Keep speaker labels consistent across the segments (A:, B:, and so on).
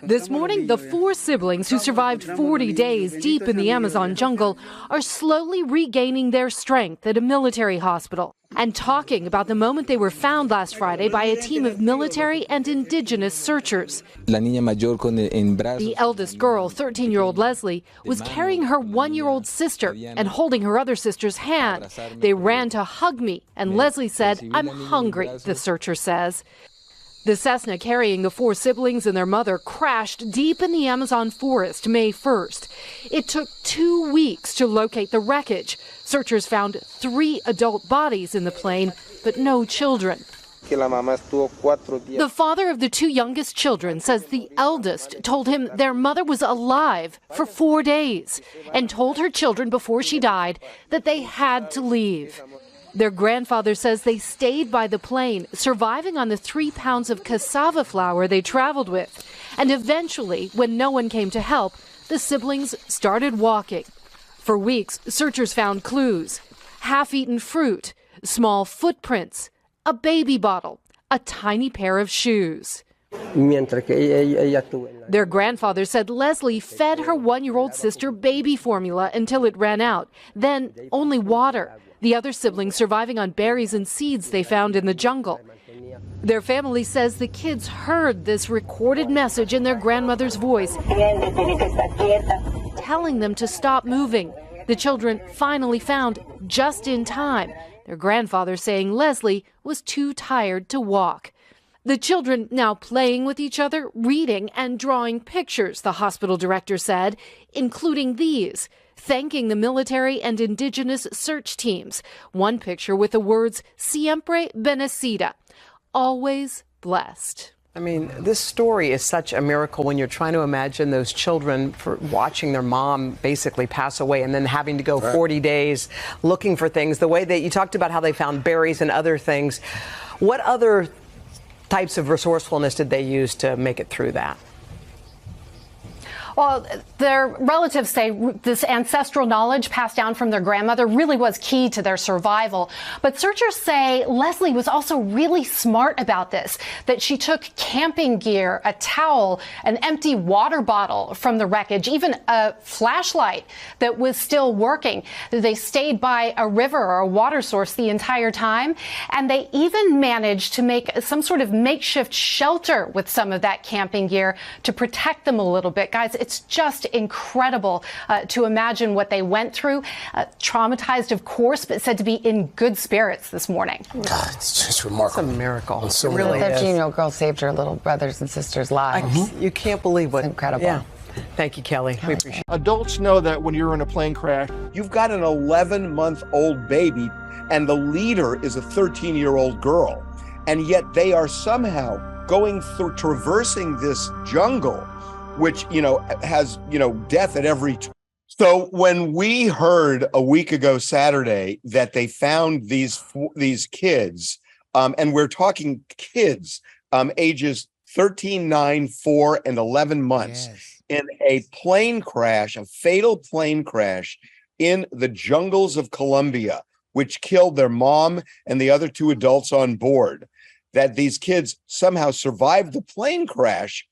A: This morning, the 4 siblings who survived 40 days deep in the Amazon jungle are slowly regaining their strength at a military hospital and talking about the moment they were found last Friday by a team of military and indigenous searchers. The eldest girl, 13-year-old Leslie, was carrying her 1-year-old sister and holding her other sister's hand. They ran to hug me, and Leslie said, "I'm hungry," the searcher says. The Cessna carrying the 4 siblings and their mother crashed deep in the Amazon forest May 1st. It took 2 weeks to locate the wreckage. Searchers found 3 adult bodies in the plane, but no children. The father of the 2 youngest children says the eldest told him their mother was alive for 4 days and told her children before she died that they had to leave. Their grandfather says they stayed by the plane, surviving on the 3 pounds of cassava flour they traveled with. And eventually, when no one came to help, the siblings started walking. For weeks, searchers found clues: half-eaten fruit, small footprints, a baby bottle, a tiny pair of shoes. Their grandfather said Leslie fed her 1-year-old sister baby formula until it ran out, then only water. The other siblings surviving on berries and seeds they found in the jungle. Their family says the kids heard this recorded message in their grandmother's voice, telling them to stop moving. The children finally found just in time. Their grandfather saying Leslie was too tired to walk. The children now playing with each other, reading and drawing pictures, the hospital director said, including these, thanking the military and indigenous search teams. One picture with the words, "Siempre bendecida," always blessed.
B: I mean, this story is such a miracle when you're trying to imagine those children for watching their mom basically pass away and then having to go 40 days looking for things. The way that you talked about how they found berries and other things. What other types of resourcefulness did they use to make it through that?
C: Well, their relatives say this ancestral knowledge passed down from their grandmother really was key to their survival. But searchers say Leslie was also really smart about this, that she took camping gear, a towel, an empty water bottle from the wreckage, even a flashlight that was still working. They stayed by a river or a water source the entire time, and they even managed to make some sort of makeshift shelter with some of that camping gear to protect them a little bit. Guys, it's just incredible to imagine what they went through. Traumatized, of course, but said to be in good spirits this morning.
D: God, it's just remarkable.
B: It's a miracle.
D: It's so
B: it really is.
E: 13-year-old girl saved her little brothers and sisters' lives.
B: You can't believe what.
E: It's incredible.
B: Yeah. Thank you, Kelly. We appreciate it.
F: Adults know that when you're in a plane crash,
G: you've got an 11-month-old baby, and the leader is a 13-year-old girl. And yet they are somehow going through, traversing this jungle, which, has, death at every turn. So when we heard a week ago Saturday that they found these kids, and we're talking kids, ages 13, 9, 4, and 11 months, in a plane crash, a fatal plane crash in the jungles of Colombia, which killed their mom and the other 2 adults on board, that these kids somehow survived the plane crash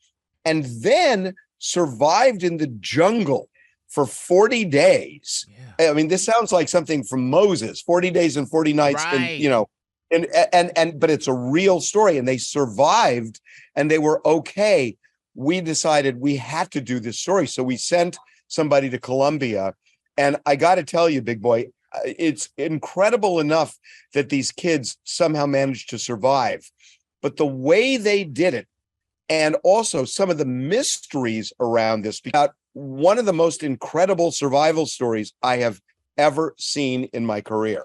G: and then survived in the jungle for 40 days. Yeah. I mean, this sounds like something from Moses, 40 days and 40 nights,
D: right.
G: but it's a real story, and they survived and they were okay. We decided we had to do this story. So we sent somebody to Colombia, and I got to tell you, big boy, it's incredible enough that these kids somehow managed to survive, but the way they did it, and also some of the mysteries around this, because one of the most incredible survival stories I have ever seen in my career.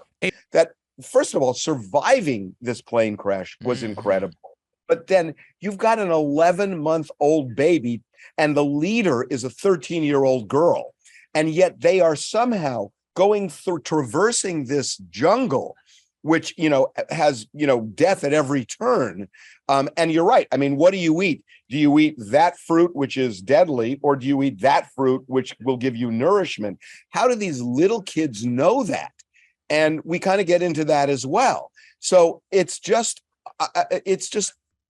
G: That, first of all, surviving this plane crash was incredible. But then you've got an 11-month-old baby, and the leader is a 13-year-old girl. And yet they are somehow going through, traversing this jungle, which, has, death at every turn. And you're right. I mean, what do you eat? Do you eat that fruit, which is deadly, or do you eat that fruit, which will give you nourishment? How do these little kids know that? And we kind of get into that as well. So it's just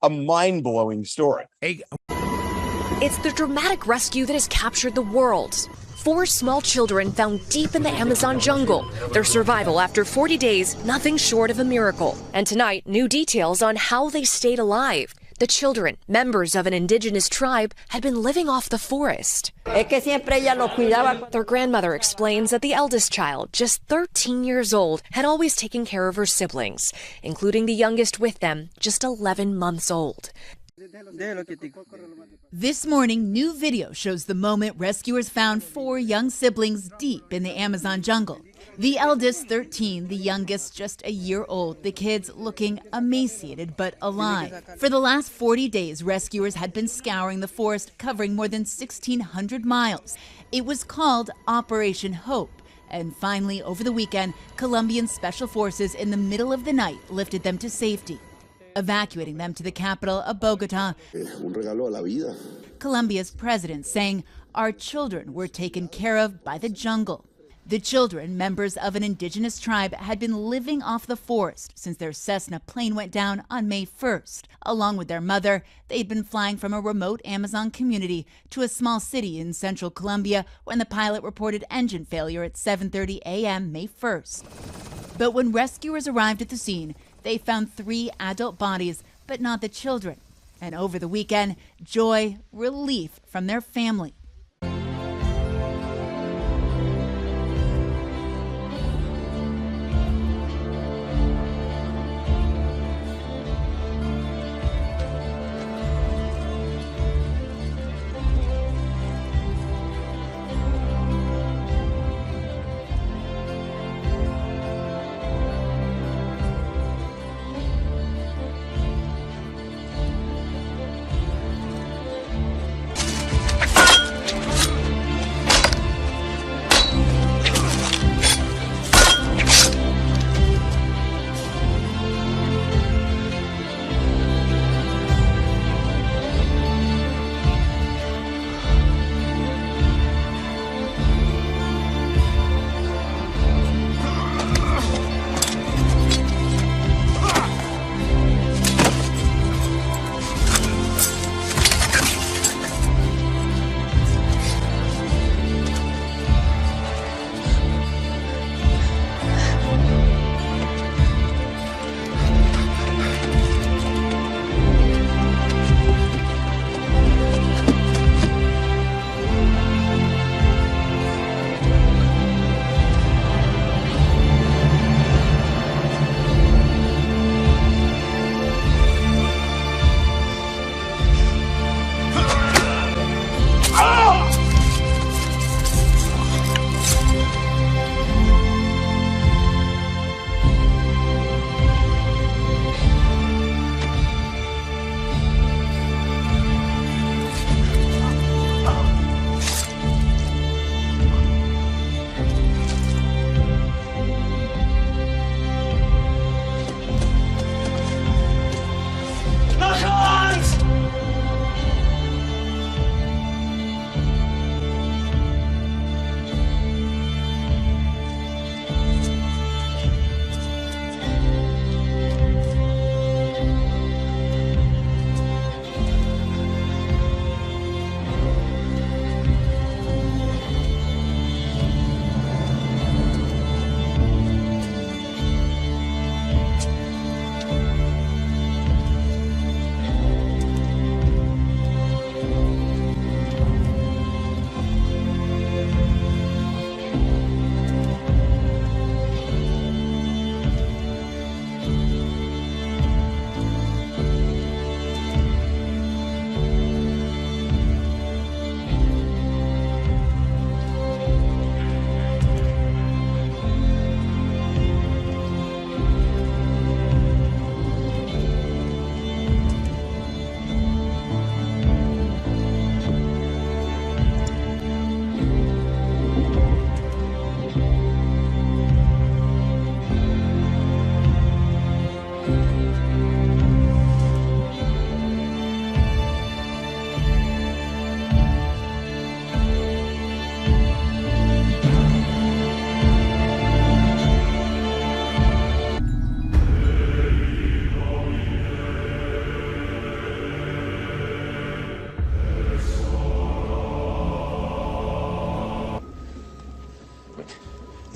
G: a mind-blowing story.
H: In
D: It's the dramatic rescue that has captured the world. 4 small children found deep in the Amazon jungle. Their survival after 40 days, nothing short of a miracle. And tonight, new details on how they stayed alive. The children, members of an indigenous tribe, had been living off the forest. Their grandmother explains that the eldest child, just 13 years old, had always taken care of her siblings, including the youngest with them, just 11 months old.
H: This morning, new video shows the moment rescuers found 4 young siblings deep in the Amazon jungle. The eldest 13, the youngest just a year old, the kids looking emaciated but alive. For the last 40 days, rescuers had been scouring the forest, covering more than 1,600 miles. It was called Operation Hope. And finally, over the weekend, Colombian special forces in the middle of the night lifted them to safety, evacuating them to the capital of Bogota. Colombia's president saying, "Our children were taken care of by the jungle." The children, members of an indigenous tribe, had been living off the forest since their Cessna plane went down on May 1st. Along with their mother, they'd been flying from a remote Amazon community to a small city in central Colombia when the pilot reported engine failure at 7:30 a.m. May 1st. But when rescuers arrived at the scene, they found 3 adult bodies, but not the children. And over the weekend, joy, relief from their family.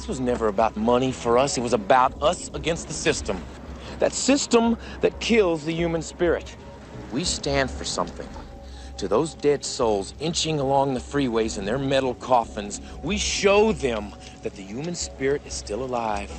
I: was never about money for us. It was about us against the system. That system that kills the human spirit. We stand for something. To those dead souls inching along the freeways in their metal coffins, we show them that the human spirit is still alive.